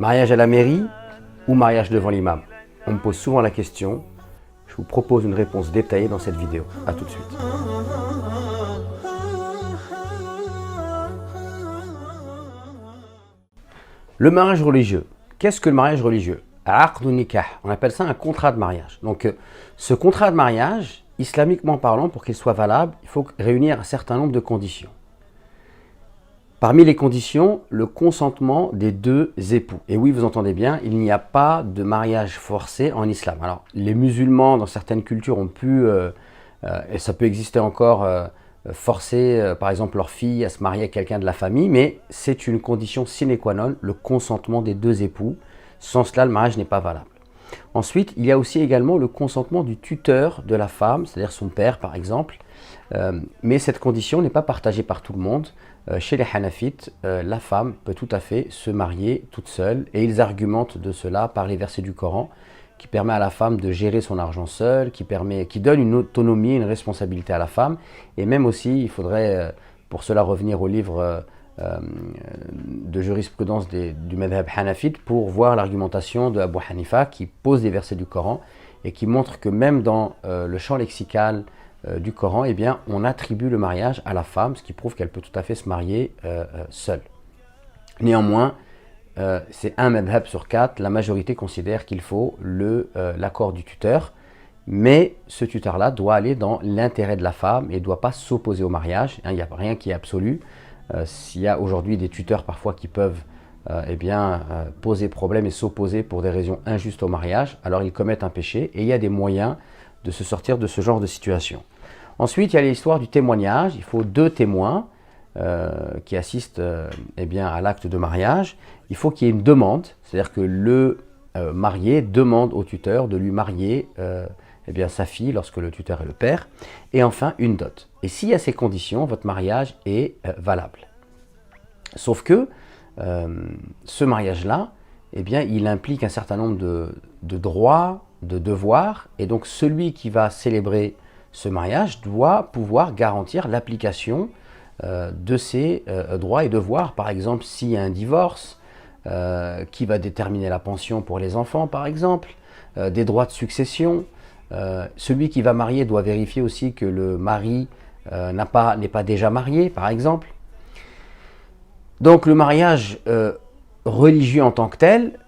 Mariage à la mairie ou mariage devant l'imam? On me pose souvent la question. Je vous propose une réponse détaillée dans cette vidéo. A tout de suite. Le mariage religieux. Qu'est-ce que le mariage religieux? Aqdun nikah. On appelle ça un contrat de mariage. Donc, ce contrat de mariage, islamiquement parlant, pour qu'il soit valable, il faut réunir un certain nombre de conditions. Parmi les conditions, le consentement des deux époux. Et oui, vous entendez bien, il n'y a pas de mariage forcé en islam. Alors, les musulmans, dans certaines cultures, ont pu, et ça peut exister encore, forcer, par exemple, leur fille à se marier avec quelqu'un de la famille, mais c'est une condition sine qua non, le consentement des deux époux. Sans cela, le mariage n'est pas valable. Ensuite, il y a aussi également le consentement du tuteur de la femme, c'est-à-dire son père, par exemple. Mais cette condition n'est pas partagée par tout le monde. Chez les Hanafites, la femme peut tout à fait se marier toute seule et ils argumentent de cela par les versets du Coran qui permet à la femme de gérer son argent seule, qui donne une autonomie, une responsabilité à la femme. Et même aussi, il faudrait pour cela revenir au livre de jurisprudence du madhab Hanafite pour voir l'argumentation de Abu Hanifa qui pose des versets du Coran et qui montre que même dans le champ lexical du Coran, eh bien, on attribue le mariage à la femme, ce qui prouve qu'elle peut tout à fait se marier seule. Néanmoins, c'est un madhab sur 4, la majorité considère qu'il faut l'accord du tuteur, mais ce tuteur-là doit aller dans l'intérêt de la femme et ne doit pas s'opposer au mariage. Il n'y a rien qui est absolu. S'il y a aujourd'hui des tuteurs parfois qui peuvent poser problème et s'opposer pour des raisons injustes au mariage, alors ils commettent un péché et il y a des moyens de se sortir de ce genre de situation. Ensuite, il y a l'histoire du témoignage. Il faut 2 témoins qui assistent à l'acte de mariage. Il faut qu'il y ait une demande, c'est-à-dire que le marié demande au tuteur de lui marier sa fille lorsque le tuteur est le père. Et enfin, une dot. Et s'il y a ces conditions, votre mariage est valable. Sauf que ce mariage-là, il implique un certain nombre de droits, de devoirs, et donc celui qui va célébrer ce mariage doit pouvoir garantir l'application de ces droits et devoirs. Par exemple, s'il y a un divorce, qui va déterminer la pension pour les enfants, par exemple, des droits de succession. Celui qui va marier doit vérifier aussi que le mari n'est pas déjà marié, par exemple. Donc le mariage religieux en tant que tel,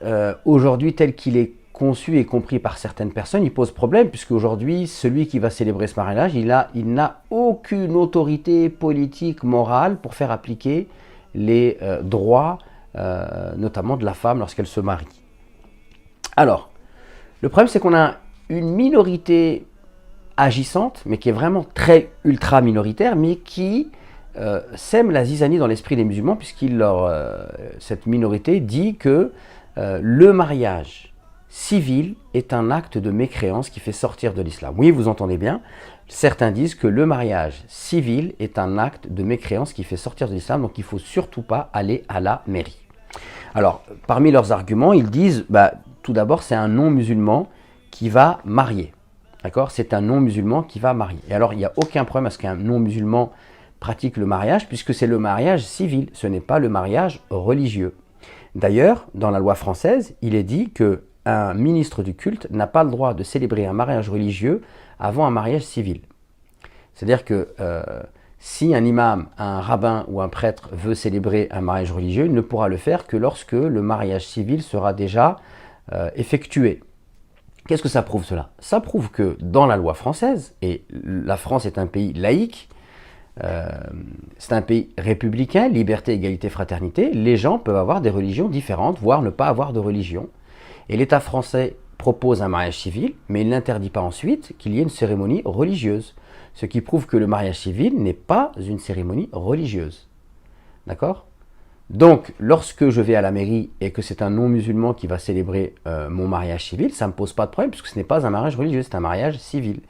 aujourd'hui tel qu'il est conçu et compris par certaines personnes, il pose problème, puisque aujourd'hui, celui qui va célébrer ce mariage, il n'a aucune autorité politique, morale, pour faire appliquer les droits, notamment de la femme lorsqu'elle se marie. Alors, le problème, c'est qu'on a une minorité agissante, mais qui est vraiment très ultra minoritaire, mais qui sème la zizanie dans l'esprit des musulmans, cette minorité dit que le mariage civil est un acte de mécréance qui fait sortir de l'islam. Oui, vous entendez bien, certains disent que le mariage civil est un acte de mécréance qui fait sortir de l'islam, donc il ne faut surtout pas aller à la mairie. Alors, parmi leurs arguments, ils disent, tout d'abord, c'est un non-musulman qui va marier. D'accord? C'est un non-musulman qui va marier. Et alors, il n'y a aucun problème à ce qu'un non-musulman pratique le mariage, puisque c'est le mariage civil, ce n'est pas le mariage religieux. D'ailleurs, dans la loi française, il est dit qu'un ministre du culte n'a pas le droit de célébrer un mariage religieux avant un mariage civil. C'est-à-dire que si un imam, un rabbin ou un prêtre veut célébrer un mariage religieux, il ne pourra le faire que lorsque le mariage civil sera déjà effectué. Qu'est-ce que ça prouve cela? Ça prouve que dans la loi française, et la France est un pays laïque, c'est un pays républicain, liberté, égalité, fraternité, les gens peuvent avoir des religions différentes, voire ne pas avoir de religion. Et l'État français propose un mariage civil, mais il n'interdit pas ensuite qu'il y ait une cérémonie religieuse. Ce qui prouve que le mariage civil n'est pas une cérémonie religieuse. D'accord? Donc, lorsque je vais à la mairie et que c'est un non-musulman qui va célébrer mon mariage civil, ça ne me pose pas de problème, puisque ce n'est pas un mariage religieux, c'est un mariage civil.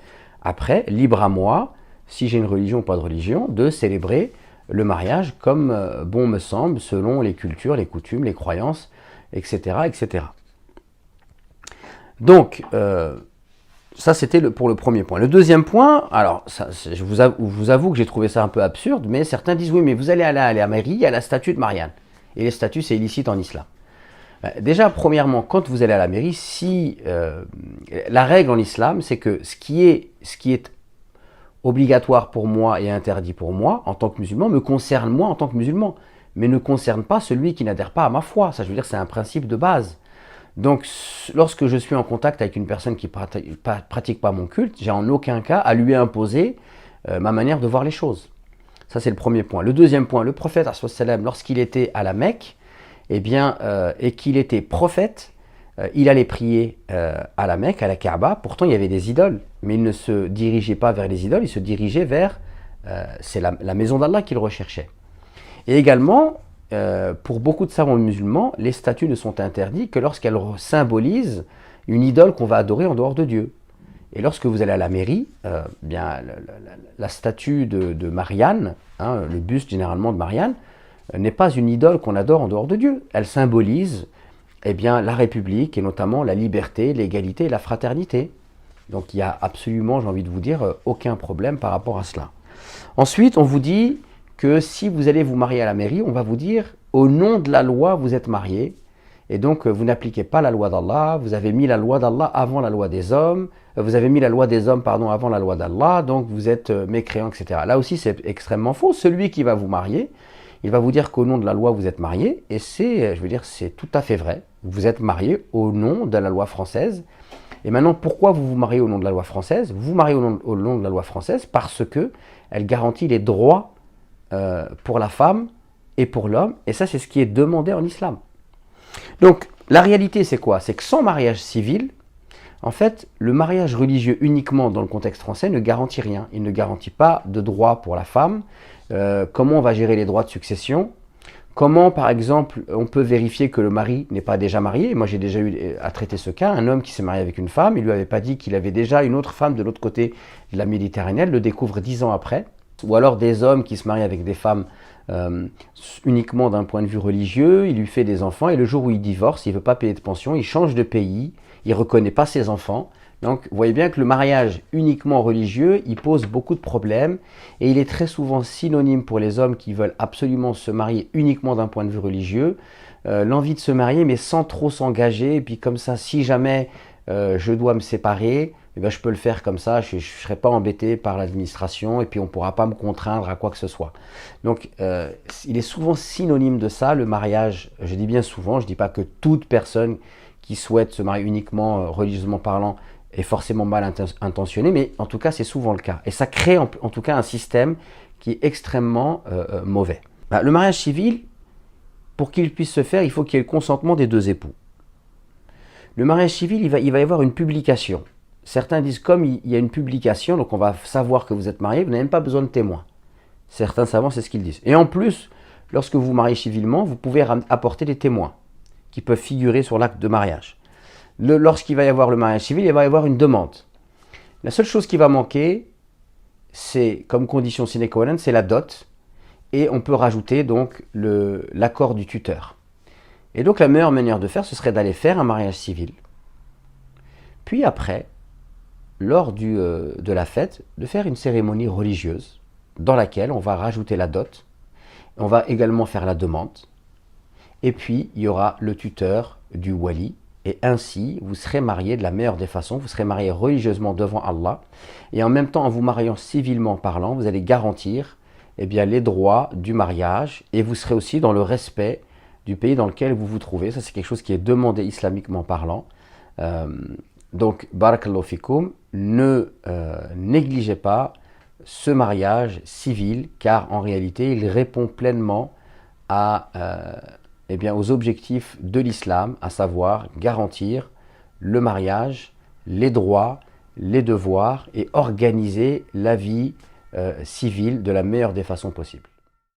Après, libre à moi, si j'ai une religion ou pas de religion, de célébrer le mariage comme bon me semble, selon les cultures, les coutumes, les croyances, etc. etc. Donc, ça c'était pour le premier point. Le deuxième point, alors je vous avoue que j'ai trouvé ça un peu absurde, mais certains disent oui, mais vous allez aller à la mairie, il y a la statue de Marianne. Et les statues, c'est illicite en islam. Déjà, premièrement, quand vous allez à la mairie, si la règle en islam, c'est que ce qui est obligatoire pour moi et interdit pour moi en tant que musulman me concerne moi en tant que musulman, mais ne concerne pas celui qui n'adhère pas à ma foi. Ça, je veux dire, c'est un principe de base. Donc, lorsque je suis en contact avec une personne qui ne pratique pas mon culte, j'ai en aucun cas à lui imposer ma manière de voir les choses. Ça, c'est le premier point. Le deuxième point, le prophète, lorsqu'il était à la Mecque, eh bien, et qu'il était prophète, il allait prier à la Mecque, à la Kaaba. Pourtant, il y avait des idoles, mais il ne se dirigeait pas vers les idoles, il se dirigeait vers c'est la maison d'Allah qu'il recherchait. Et également, pour beaucoup de savants musulmans, les statues ne sont interdites que lorsqu'elles symbolisent une idole qu'on va adorer en dehors de Dieu. Et lorsque vous allez à la mairie, bien, la statue de Marianne, hein, le buste généralement de Marianne, n'est pas une idole qu'on adore en dehors de Dieu. Elle symbolise eh bien, la République et notamment la liberté, l'égalité et la fraternité. Donc il n'y a absolument, j'ai envie de vous dire, aucun problème par rapport à cela. Ensuite, on vous dit que si vous allez vous marier à la mairie, on va vous dire au nom de la loi, vous êtes marié. Et donc, vous n'appliquez pas la loi d'Allah, vous avez mis la loi d'Allah avant la loi des hommes, vous avez mis la loi des hommes, pardon, avant la loi d'Allah, donc vous êtes mécréant, etc. Là aussi, c'est extrêmement faux. Celui qui va vous marier, il va vous dire qu'au nom de la loi, vous êtes marié, et c'est, je veux dire, c'est tout à fait vrai. Vous êtes marié au nom de la loi française. Et maintenant, pourquoi vous vous mariez au nom de la loi française? Vous vous mariez au nom de la loi française parce que elle garantit les droits pour la femme et pour l'homme, et ça, c'est ce qui est demandé en islam. Donc, la réalité, c'est quoi? C'est que sans mariage civil, en fait, le mariage religieux uniquement dans le contexte français ne garantit rien. Il ne garantit pas de droits pour la femme. Comment on va gérer les droits de succession? Comment, par exemple, on peut vérifier que le mari n'est pas déjà marié? Moi, j'ai déjà eu à traiter ce cas. Un homme qui s'est marié avec une femme, il ne lui avait pas dit qu'il avait déjà une autre femme de l'autre côté de la Méditerranée. Elle le découvre 10 ans après. Ou alors des hommes qui se marient avec des femmes uniquement d'un point de vue religieux, il lui fait des enfants et le jour où il divorce, il ne veut pas payer de pension, il change de pays, il ne reconnaît pas ses enfants. Donc vous voyez bien que le mariage uniquement religieux, il pose beaucoup de problèmes et il est très souvent synonyme pour les hommes qui veulent absolument se marier uniquement d'un point de vue religieux, l'envie de se marier mais sans trop s'engager, et puis comme ça, si jamais je dois me séparer, eh bien, je peux le faire comme ça, je ne serai pas embêté par l'administration et puis on ne pourra pas me contraindre à quoi que ce soit. Donc, il est souvent synonyme de ça, le mariage, je dis bien souvent, je ne dis pas que toute personne qui souhaite se marier uniquement religieusement parlant est forcément mal intentionnée, mais en tout cas, c'est souvent le cas. Et ça crée en tout cas un système qui est extrêmement mauvais. Le mariage civil, pour qu'il puisse se faire, il faut qu'il y ait le consentement des deux époux. Le mariage civil, il va y avoir une publication. Certains disent comme il y a une publication, donc on va savoir que vous êtes marié, vous n'avez même pas besoin de témoins. Certains savants, c'est ce qu'ils disent. Et en plus, lorsque vous vous mariez civilement, vous pouvez apporter des témoins qui peuvent figurer sur l'acte de mariage. Lorsqu'il va y avoir le mariage civil, il va y avoir une demande. La seule chose qui va manquer, c'est comme condition sine qua non, c'est la dot. Et on peut rajouter donc l'accord du tuteur. Et donc la meilleure manière de faire, ce serait d'aller faire un mariage civil. Puis après, lors de la fête, de faire une cérémonie religieuse dans laquelle on va rajouter la dot, on va également faire la demande, et puis il y aura le tuteur du wali, et ainsi vous serez mariés de la meilleure des façons, vous serez mariés religieusement devant Allah, et en même temps en vous mariant civilement parlant, vous allez garantir eh bien, les droits du mariage, et vous serez aussi dans le respect du pays dans lequel vous vous trouvez. Ça, c'est quelque chose qui est demandé islamiquement parlant. Donc, barakallahu fikoum, ne négligez pas ce mariage civil, car en réalité, il répond pleinement eh bien, aux objectifs de l'islam, à savoir garantir le mariage, les droits, les devoirs et organiser la vie civile de la meilleure des façons possibles.